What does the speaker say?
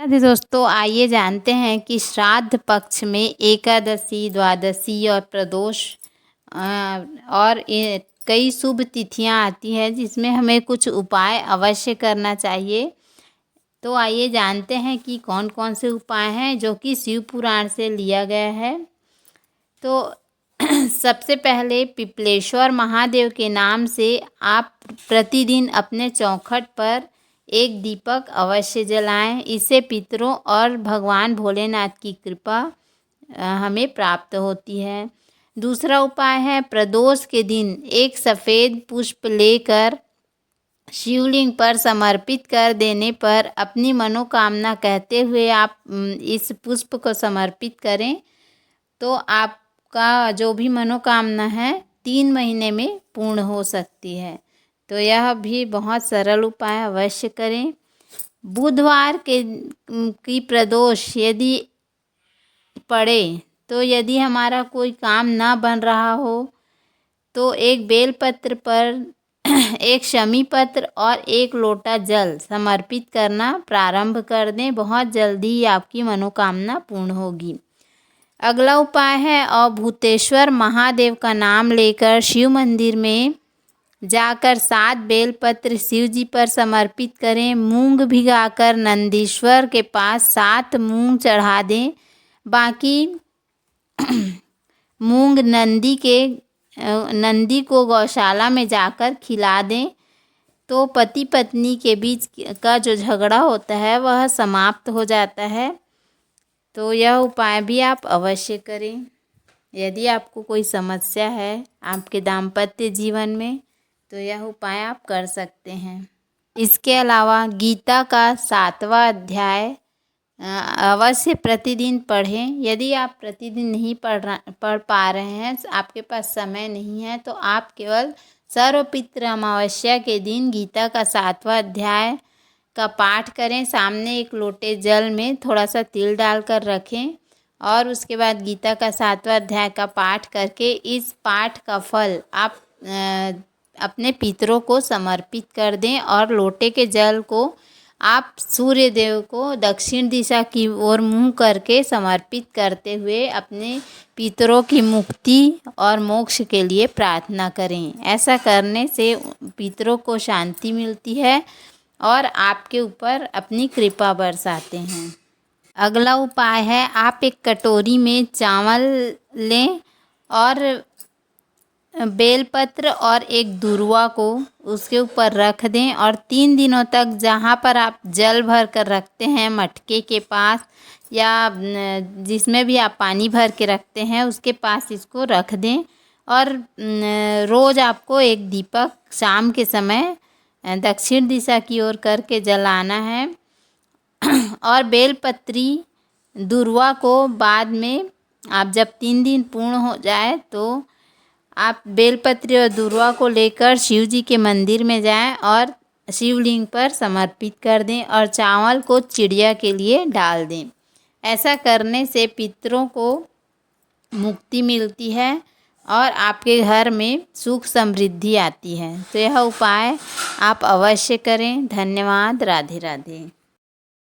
राधे दोस्तों, आइए जानते हैं कि श्राद्ध पक्ष में एकादशी, द्वादशी और प्रदोष और कई शुभ तिथियां आती हैं जिसमें हमें कुछ उपाय अवश्य करना चाहिए। तो आइए जानते हैं कि कौन कौन से उपाय हैं जो कि शिव पुराण से लिया गया है। तो सबसे पहले पिपलेश्वर महादेव के नाम से आप प्रतिदिन अपने चौखट पर एक दीपक अवश्य जलाएं। इससे पितरों और भगवान भोलेनाथ की कृपा हमें प्राप्त होती है। दूसरा उपाय है, प्रदोष के दिन एक सफ़ेद पुष्प लेकर शिवलिंग पर समर्पित कर देने पर अपनी मनोकामना कहते हुए आप इस पुष्प को समर्पित करें तो आपका जो भी मनोकामना है 3 महीने में पूर्ण हो सकती है। तो यह भी बहुत सरल उपाय अवश्य करें। बुधवार की प्रदोष यदि पड़े तो यदि हमारा कोई काम ना बन रहा हो तो एक बेलपत्र पर एक शमी पत्र और 1 लोटा जल समर्पित करना प्रारंभ कर दें। बहुत जल्दी ही आपकी मनोकामना पूर्ण होगी। अगला उपाय है, अवभूतेश्वर महादेव का नाम लेकर शिव मंदिर में जाकर 7 बेलपत्र शिव जी पर समर्पित करें। मूंग भिगाकर नंदीश्वर के पास 7 मूंग चढ़ा दें। बाकी मूंग नंदी को गौशाला में जाकर खिला दें तो पति पत्नी के बीच का जो झगड़ा होता है वह समाप्त हो जाता है। तो यह उपाय भी आप अवश्य करें। यदि आपको कोई समस्या है आपके दाम्पत्य जीवन में तो यह उपाय आप कर सकते हैं। इसके अलावा गीता का 7वां अध्याय अवश्य प्रतिदिन पढ़ें। यदि आप प्रतिदिन नहीं पढ़ पा रहे हैं, आपके पास समय नहीं है, तो आप केवल सर्वपितृ अमावस्या के दिन गीता का 7वां अध्याय का पाठ करें। सामने एक लोटे जल में थोड़ा सा तिल डालकर रखें और उसके बाद गीता का 7वां अध्याय का पाठ करके इस पाठ का फल आप अपने पितरों को समर्पित कर दें और लोटे के जल को आप सूर्य देव को दक्षिण दिशा की ओर मुंह करके समर्पित करते हुए अपने पितरों की मुक्ति और मोक्ष के लिए प्रार्थना करें। ऐसा करने से पितरों को शांति मिलती है और आपके ऊपर अपनी कृपा बरसाते हैं। अगला उपाय है, आप एक कटोरी में चावल लें और बेलपत्र और एक दूर्वा को उसके ऊपर रख दें और 3 दिनों तक जहाँ पर आप जल भर कर रखते हैं, मटके के पास या जिसमें भी आप पानी भर के रखते हैं उसके पास इसको रख दें। और रोज़ आपको एक दीपक शाम के समय दक्षिण दिशा की ओर करके जलाना है। और बेलपत्री दूर्वा को बाद में आप जब 3 दिन पूर्ण हो जाए तो आप बेलपत्री और दूर्वा को लेकर शिव जी के मंदिर में जाएं और शिवलिंग पर समर्पित कर दें और चावल को चिड़िया के लिए डाल दें। ऐसा करने से पितरों को मुक्ति मिलती है और आपके घर में सुख समृद्धि आती है। तो यह उपाय आप अवश्य करें। धन्यवाद। राधे राधे।